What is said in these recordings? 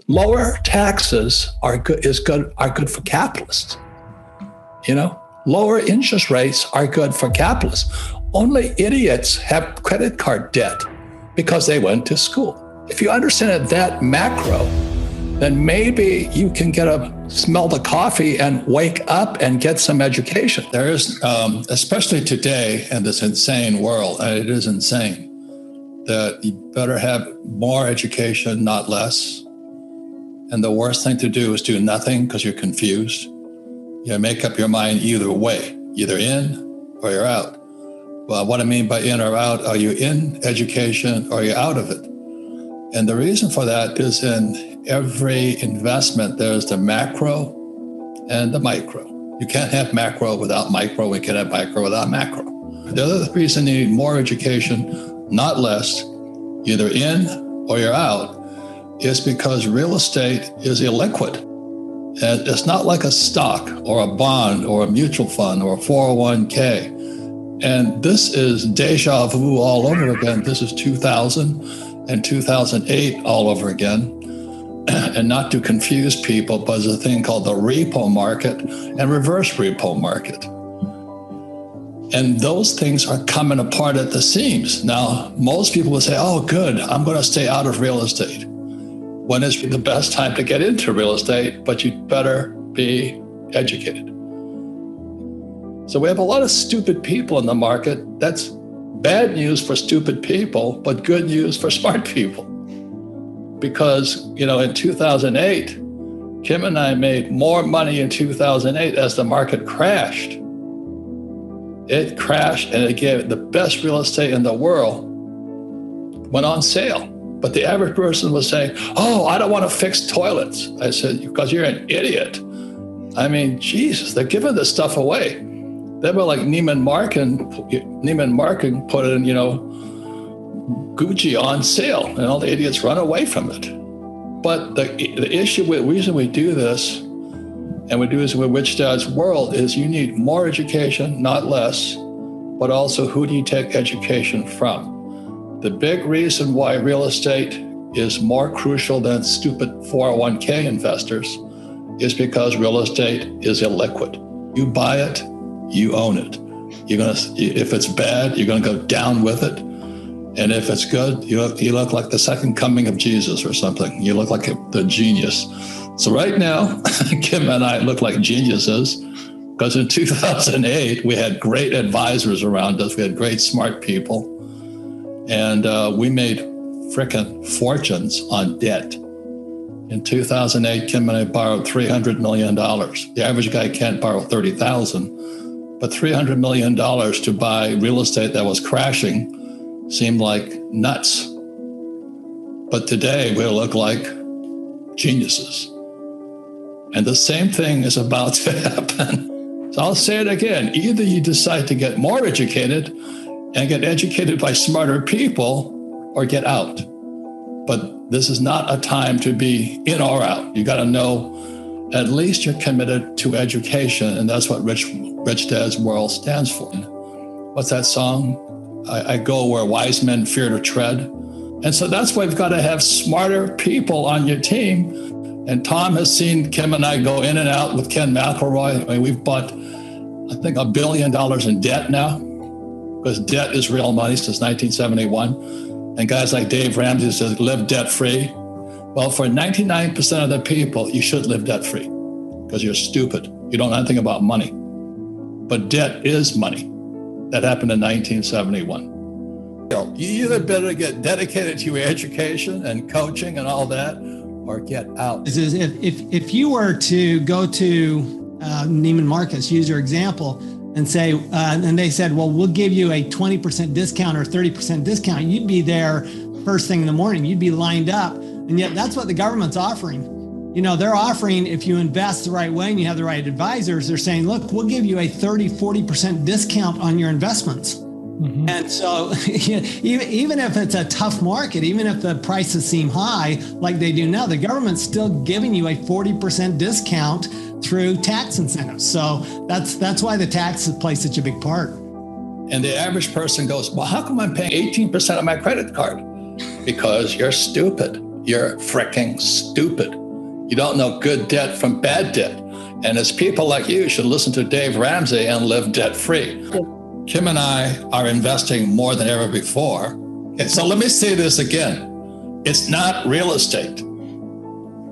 lower taxes are good for capitalists. Lower interest rates are good for capitalists. Only idiots have credit card debt because they went to school. If you understand it that macro, then maybe you can smell the coffee and wake up and get some education. There is, especially today in this insane world, and it is insane, that you better have more education, not less. And the worst thing to do is do nothing because you're confused. You make up your mind either way, either in or you're out. Well, what I mean by in or out, are you in education or are you out of it? And the reason for that is in every investment, there's the macro and the micro. You can't have macro without micro. We can't have micro without macro. The other reason you need more education, not less, either in or you're out, is because real estate is illiquid. And it's not like a stock or a bond or a mutual fund or a 401k. And this is deja vu all over again. This is 2000 and 2008 all over again. And not to confuse people, but there's a thing called the repo market and reverse repo market. And those things are coming apart at the seams. Now, most people will say, oh, good, I'm going to stay out of real estate. When is the best time to get into real estate? But you'd better be educated. So we have a lot of stupid people in the market. That's bad news for stupid people, but good news for smart people. Because, in 2008, Kim and I made more money in 2008 as the market crashed. It crashed and it gave the best real estate in the world went on sale. But the average person was saying, oh, I don't want to fix toilets. I said, because you're an idiot. I mean, Jesus, they're giving this stuff away. They were like Neiman Marcus put in, Gucci on sale, and all the idiots run away from it. But the reason we do this, and we do this with Rich Dad's World, is you need more education, not less, but also who do you take education from? The big reason why real estate is more crucial than stupid 401k investors is because real estate is illiquid. You buy it, you own it. If it's bad, you're gonna go down with it. And if it's good, you look like the second coming of Jesus or something. You look like the genius. So right now, Kim and I look like geniuses because in 2008, we had great advisors around us. We had great, smart people. And we made frickin' fortunes on debt. In 2008, Kim and I borrowed $300 million. The average guy can't borrow $30,000, but $300 million to buy real estate that was crashing seemed like nuts. But today we look like geniuses. And the same thing is about to happen. So I'll say it again. Either you decide to get more educated and get educated by smarter people or get out. But this is not a time to be in or out. You got to know at least you're committed to education. And that's what Rich Dad's World stands for. What's that song? I go where wise men fear to tread. And so that's why we've got to have smarter people on your team. And Tom has seen Kim and I go in and out with Ken McElroy. I mean, we've bought, I think, $1 billion in debt now, because debt is real money since 1971. And guys like Dave Ramsey says, live debt-free. Well, for 99% of the people, you should live debt-free because you're stupid. You don't know anything about money. But debt is money. That happened in 1971. You either better get dedicated to your education and coaching and all that, or get out. If you were to go to Neiman Marcus, use your example, and say, and they said, well, we'll give you a 20% discount or 30% discount, you'd be there first thing in the morning. You'd be lined up. And yet that's what the government's offering. They're offering, if you invest the right way and you have the right advisors, they're saying, look, we'll give you a 30, 40% discount on your investments. Mm-hmm. And so even if it's a tough market, even if the prices seem high, like they do now, the government's still giving you a 40% discount through tax incentives. So that's why the taxes play such a big part. And the average person goes, well, how come I'm paying 18% on my credit card? Because you're stupid. you're freaking stupid. You don't know good debt from bad debt. And it's people like you should listen to Dave Ramsey and live debt-free. Kim and I are investing more than ever before. And so let me say this again. It's not real estate.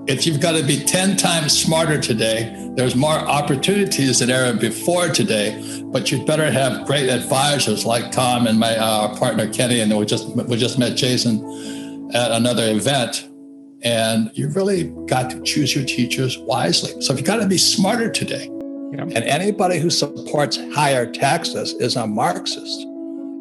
You've got to be 10 times smarter today. There's more opportunities than ever before today, but you'd better have great advisors like Tom and my partner Kenny, and we just met Jason at another event. And you really got to choose your teachers wisely. So you've got to be smarter today. Yeah. And anybody who supports higher taxes is a Marxist.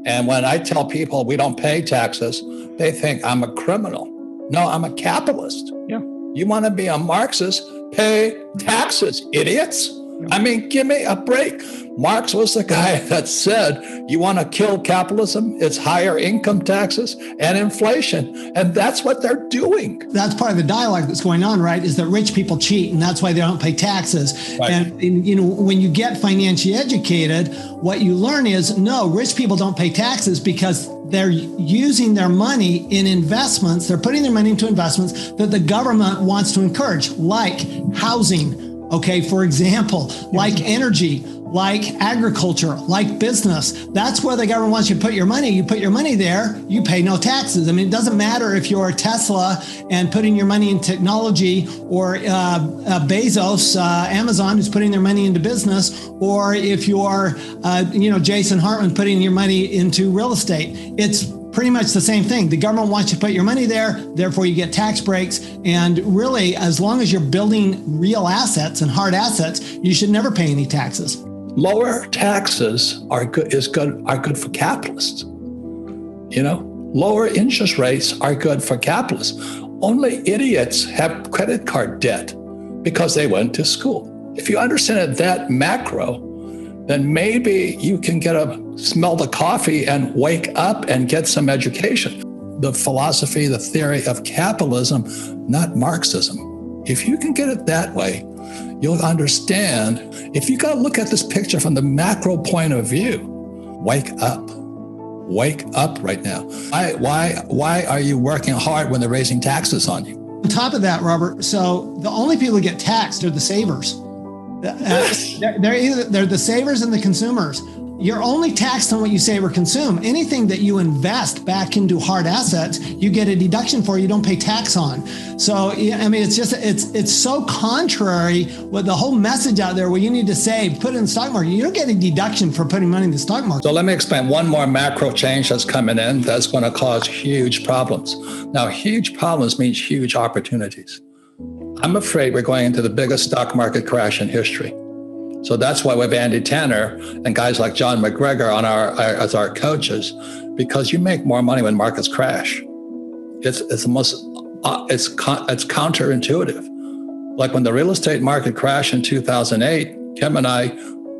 And when I tell people we don't pay taxes, they think I'm a criminal. No, I'm a capitalist. Yeah. You want to be a Marxist? Pay taxes, idiots. I mean, give me a break. Marx was the guy that said, you want to kill capitalism? It's higher income taxes and inflation. And that's what they're doing. That's part of the dialogue that's going on, right? Is that rich people cheat and that's why they don't pay taxes. Right. And you know, when you get financially educated, what you learn is, no, rich people don't pay taxes because they're using their money in investments. They're putting their money into investments that the government wants to encourage, like housing. Okay, for example, like energy, like agriculture, like business. That's where the government wants you to put your money. You put your money there, you pay no taxes. I mean, it doesn't matter if you're Tesla and putting your money in technology, or Bezos, Amazon, who's putting their money into business, or if you're, Jason Hartman putting your money into real estate. It's pretty much the same thing. The government wants you to put your money there, therefore you get tax breaks. And really, as long as you're building real assets and hard assets, you should never pay any taxes. Lower taxes are good for capitalists. You know, lower interest rates are good for capitalists. Only idiots have credit card debt because they went to school. If you understand it that macro, then maybe you can smell the coffee and wake up and get some education. The philosophy, the theory of capitalism, not Marxism. If you can get it that way, you'll understand. If you got to look at this picture from the macro point of view, wake up. Wake up right now. Why are you working hard when they're raising taxes on you? On top of that, Robert, so the only people who get taxed are the savers. They're the savers and the consumers. You're only taxed on what you save or consume. Anything that you invest back into hard assets, you get a deduction for, you don't pay tax on. So, I mean, it's so contrary with the whole message out there where you need to save, put it in the stock market. You don't get a deduction for putting money in the stock market. So let me explain one more macro change that's coming in that's going to cause huge problems. Now, huge problems means huge opportunities. I'm afraid we're going into the biggest stock market crash in history. So that's why we have Andy Tanner and guys like John McGregor as our coaches, because you make more money when markets crash. It's counterintuitive. Like when the real estate market crashed in 2008, Kim and I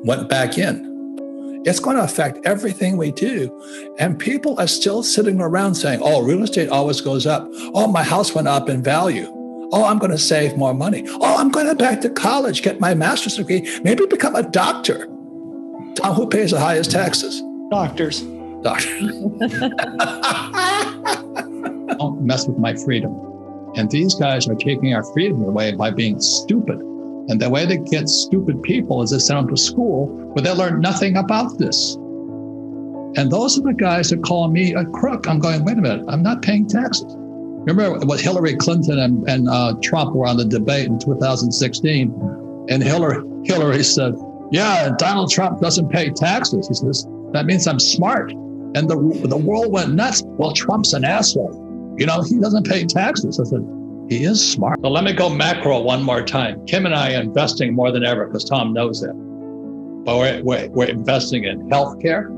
went back in. It's going to affect everything we do. And people are still sitting around saying, oh, real estate always goes up. Oh, my house went up in value. Oh, I'm going to save more money. Oh, I'm going back to college, get my master's degree, maybe become a doctor. Tom, who pays the highest taxes? Doctors. Don't mess with my freedom. And these guys are taking our freedom away by being stupid. And the way they get stupid people is they send them to school where they learn nothing about this. And those are the guys that call me a crook. I'm going, wait a minute, I'm not paying taxes. Remember what Hillary Clinton and Trump were on the debate in 2016, and Hillary said, yeah, Donald Trump doesn't pay taxes. He says, that means I'm smart. And the world went nuts. Well, Trump's an asshole. You know, he doesn't pay taxes. I said, he is smart. So let me go macro one more time. Kim and I are investing more than ever because Tom knows that. But we're investing in healthcare.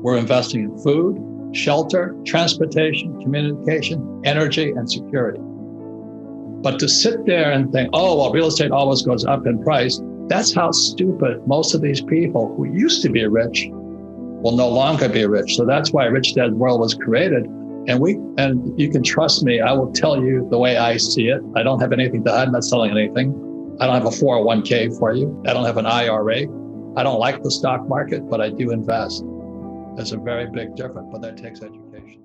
We're investing in food, shelter, transportation, communication, energy, and security. But to sit there and think, oh, well, real estate always goes up in price, that's how stupid most of these people who used to be rich will no longer be rich. So that's why Rich Dad's World was created. And you can trust me, I will tell you the way I see it. I don't have anything to hide, I'm not selling anything. I don't have a 401k for you. I don't have an IRA. I don't like the stock market, but I do invest. There's a very big difference, but that takes education.